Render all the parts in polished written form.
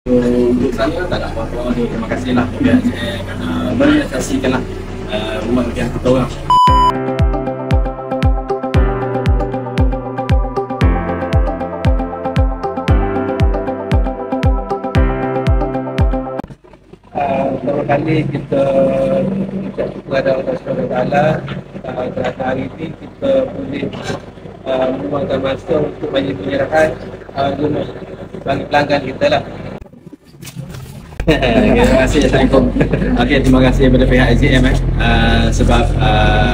Untuk saya tak ada apa-apa, terima kasihlah pihak JN kerana merealisasikanlah rumah impian kita orang. Pertama kali kita ucap syukur kepada Allah SWT kerana hari ini kita boleh meluangkan masa untuk bagi penyerahan rumah bagi pelanggan kita lah. Terima kasih. Assalamualaikum. Okey, terima kasih kepada pihak SJM sebab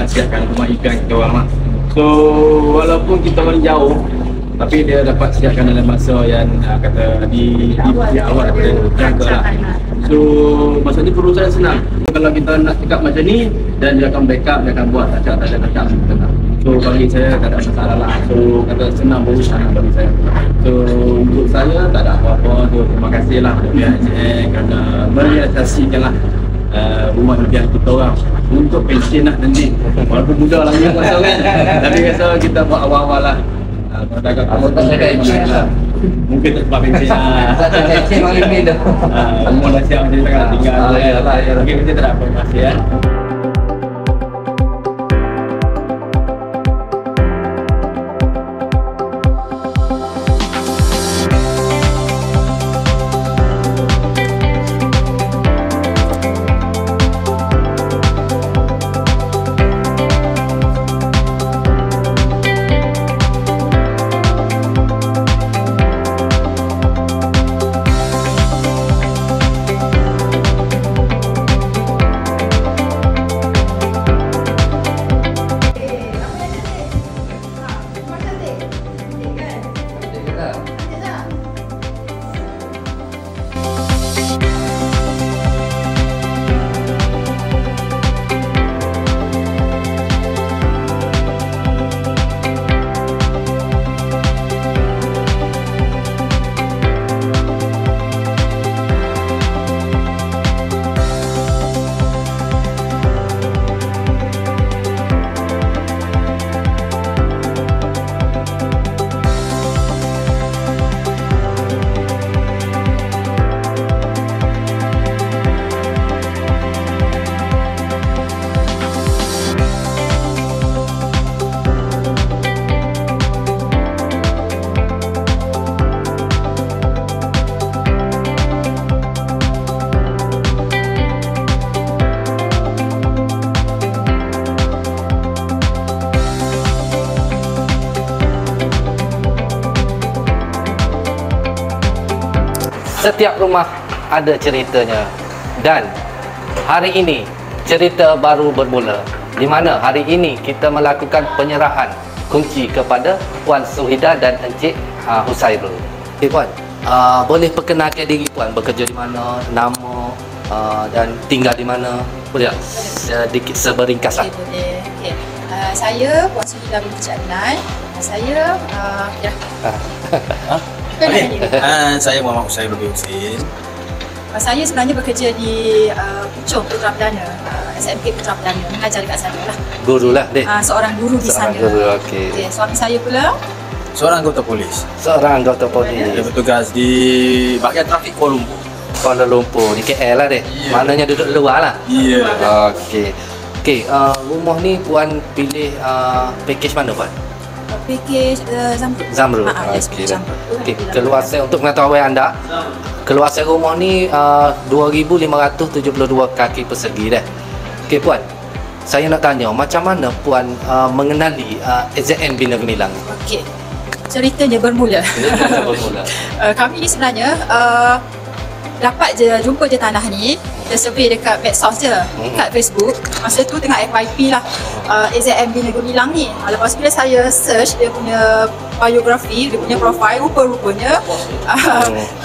siapkan rumah impian kita orang lah. So walaupun kita orang jauh, tapi dia dapat siapkan dalam masa yang kata di awal daripada jangka lah. So maksudnya perusahaan senang. Kalau kita nak cakap macam ni dan dia akan backup, dia akan buat tak ada macam kita nak. So bagi saya tak ada masalah lah. So kata senang berusaha bagi saya. So untuk saya tak ada apa-apa. So terima kasihlah kepada pihak SJN kerana merealisasikanlah rumah impian kita orang untuk pension lah nanti. Walaupun muda lagi masa kan. Tapi rasa kita buat awal-awal lah. Dagang kawasan saya mungkin tak sebab pension lah. Pension malam ni dah. Umur dah siap jadi tak tinggal. Mungkin kita tak ada apa masih ya. Setiap rumah ada ceritanya dan hari ini cerita baru bermula di mana hari ini kita melakukan penyerahan kunci kepada Puan Suhida dan Encik Husairul. Okay, Puan, boleh perkenalkan diri Puan, bekerja di mana, nama dan tinggal di mana? Boleh tak? Sedikit seberingkas lah. Okay, boleh. Okay. Saya Puan Suhida binti Adnan. Saya saya Muhammad Husairul bin Husin. Saya sebenarnya bekerja di Puchong Putra Perdana, SMK Putra Perdana, mengajar dekat sana lah. Guru lah deh. Seorang guru di sana. Guru, okey. Okay, suami saya pula Seorang anggota polis. Seorang anggota polis. Dia bertugas di bahagian trafik Kuala Lumpur. Kuala Lumpur, di KL lah deh. Yeah. Maknanya duduk luar lah. Ya. Okey. Okey, rumah ni Puan pilih package mana Puan? package Zamrud. Zamrud. Okey. Okey, keluasan untuk pengetahuan anda, keluasan rumah ni 2,572 kaki persegi dah. Okey Puan, saya nak tanya macam mana Puan mengenali SZN Bina Gemilang? Okey. Ceritanya bermula. Kami ni sebenarnya dapat je jumpa je tanah ni, kita survey dekat medsos je, dekat Facebook. Masa tu tengah FYP lah SZN Bina Gemilang ni. Lepas tu bila saya search dia punya biografi, dia punya profile, rupa-rupanya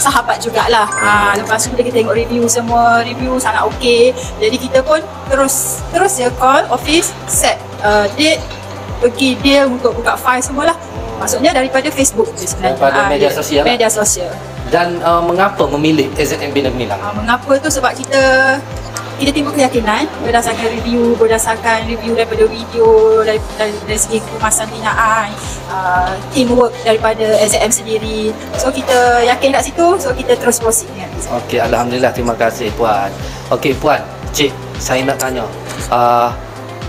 sahabat jugalah. Lepas tu kita tengok review semua, review sangat okey. Jadi kita pun terus je call office, set date, pergi deal untuk buka file semualah. Maksudnya daripada Facebook je sebenarnya. Daripada media sosial. Media sosial. Dan mengapa memilih SZN Bina Gemilang? Mengapa tu sebab kita kita timbul keyakinan berdasarkan review daripada video, dari segi kemasan binaan, teamwork daripada SAM sendiri. So kita yakin kat situ, so kita terus proceed dengan business. Okey, alhamdulillah, terima kasih Puan. Okey Puan, Cik, saya nak tanya,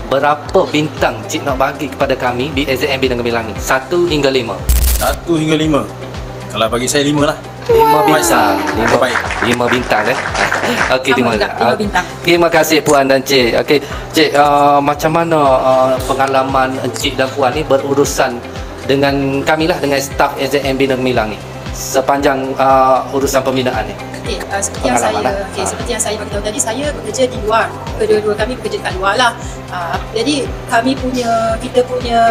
berapa bintang Cik nak bagi kepada kami di SAM Bidang Gemilang ni? 1 hingga 5. 1 hingga 5. Kalau bagi saya 5 lah. 5 bintang. Terbaik. 5 bintang Okey, terima kasih. 5 bintang. Terima kasih Puan dan Cik. Okey, Cik, macam mana pengalaman Cik dan Puan ni berurusan dengan kami lah, dengan staf SAM Bidang Gemilang ni sepanjang urusan pembinaan ni? Okey, seperti yang saya beritahu tadi, saya bekerja di luar. Kedua-dua kami bekerja kat luar lah. Jadi kita punya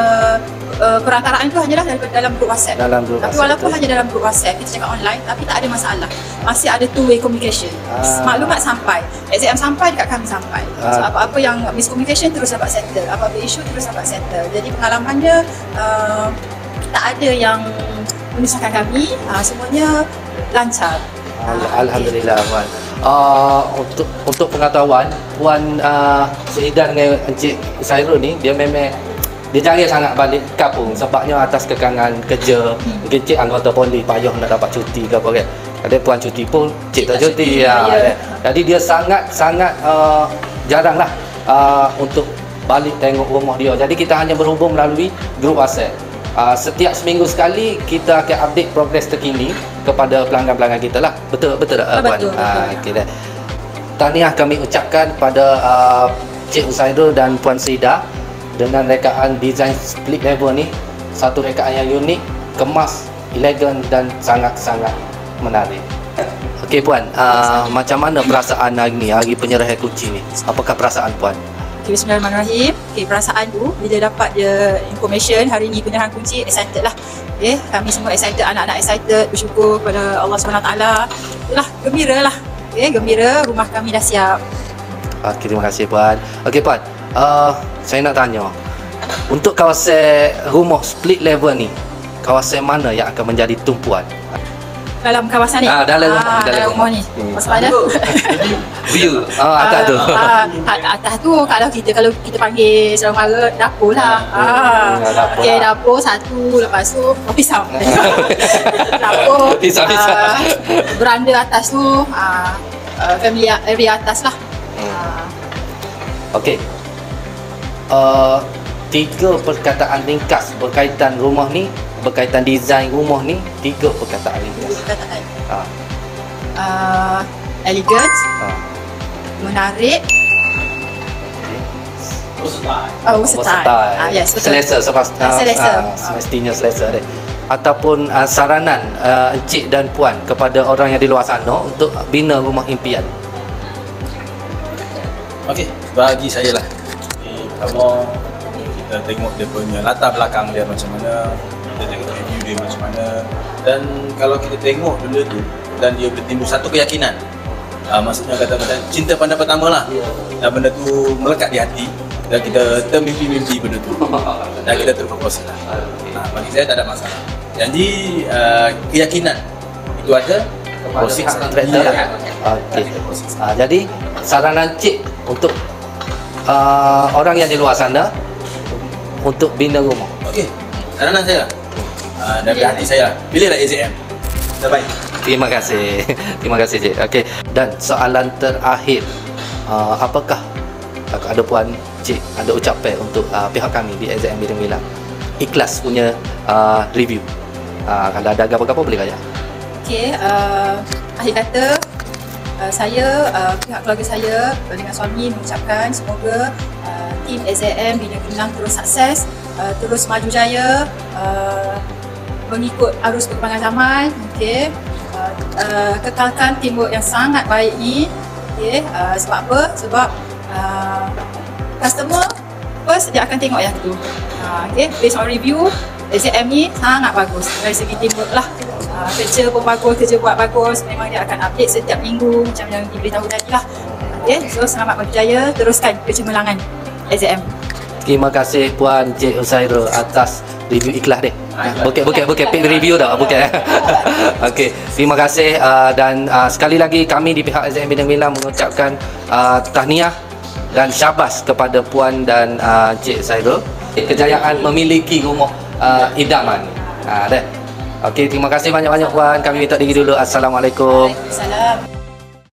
perantaraan tu hanyalah dalam grup WhatsApp. Tapi walaupun hanya dalam grup WhatsApp, kita cakap online, tapi tak ada masalah. Masih ada two-way communication. Maklumat sampai, SAM sampai dekat kami sampai. So, apa-apa yang miscommunication terus dapat settle, apa-apa isu terus dapat settle. Jadi pengalamannya tak ada yang menyusahkan kami, semuanya lancar. Alhamdulillah Puan. Untuk pengetahuan, Puan Syehidah dengan Encik Sairul ni, dia memang dia jarang sangat balik kampung sebabnya atas kekangan kerja. Mungkin Cik anggota polis payah nak dapat cuti ke apa kan. Ada Puan cuti pun Cik tak cuti. Jadi dia sangat jarang lah untuk balik tengok rumah dia. Jadi kita hanya berhubung melalui grup WhatsApp. Setiap seminggu sekali kita akan update progres terkini kepada pelanggan-pelanggan kita lah. Betul tak Puan? Betul. Okay, tahniah kami ucapkan pada Cik Usairul dan Puan Syehidah dengan rekaan design split level ni. Satu rekaan yang unik, kemas, elegan dan sangat-sangat menarik. Okey Puan, macam mana perasaan hari ni, hari penyerahan kunci ni? Apakah perasaan Puan? Bismillahirrahmanirrahim. Perasaan tu bila dapat dia information hari ni penyerahan kunci, excited lah. Kami semua excited, anak-anak excited, bersyukur kepada Allah SWT. Itulah, gembira lah. Gembira, rumah kami dah siap. Terima kasih Puan. Okey Puan, saya nak tanya, untuk kawasan rumah split level ni, kawasan mana yang akan menjadi tumpuan? Dalam kawasan ni? Dalam rumah ni. Pasal mana? View, atas tu. Atas tu kalau kita panggil Sarawak Mara, dapur lah. Okey, dapur satu, lepas tu pisau. Dapur, beranda atas tu, family area atas lah. Okey. 3 perkataan ringkas berkaitan rumah ni, berkaitan desain rumah ni, 3 perkataan ringkas. Elegant, menarik, versatile. Yes, betul. Selesa, selesa. Semestinya selesa deh. Ataupun saranan Encik dan Puan kepada orang yang di luar sana untuk bina rumah impian. Okey, bagi saya lah. Pertama, kita tengok dia punya latar belakang dia macam mana, kita tengok review dia macam mana, dan kalau kita tengok dulu tu dan dia boleh timbul satu keyakinan, maksudnya kata-kata cinta pandang pertama lah, dan benda tu melekat di hati dan kita termimpi-mimpi benda tu dan kita terfokus lah. Bagi saya tak ada masalah. Jadi keyakinan itu ada, Okey. Jadi saranan Cik untuk orang yang di luar sana untuk bina rumah. Okey, saranan saya lah, dari hati saya lah, pilihlah SAM. Terbaik. Terima kasih. Terima kasih Cik. Okey, dan soalan terakhir, apakah ada Puan Cik ada ucapan untuk pihak kami di SAM Bidang Gemilang? Ikhlas punya review. Kalau ada apa-apa boleh kaya. Okey, akhir kata saya, pihak keluarga saya dengan suami mengucapkan semoga tim SAM Bidang Gemilang terus sukses, terus maju jaya, mengikut arus perkembangan zaman. Okey, kekalkan teamwork yang sangat baik ni. Okey, sebab apa? Sebab customer first dia akan tengok yang tu. Okey, based on review, SAM ni sangat bagus dari segi teamwork lah. Kerja pun bagus, kerja buat bagus. Memang dia akan update setiap minggu macam yang diberitahu tadi lah. Okay, so selamat berjaya, teruskan kecemerlangan SAM. Terima kasih Puan Cik Usairul atas review ikhlas deh. Bukan paid review dah, bukan. Okey, terima kasih dan sekali lagi kami di pihak SDM Bidang Milam mengucapkan tahniah dan syabas kepada Puan dan Cik Sairul kejayaan memiliki rumah idaman. Dah. Okey, terima kasih banyak-banyak Puan. Kami minta diri dulu. Assalamualaikum. Waalaikumsalam.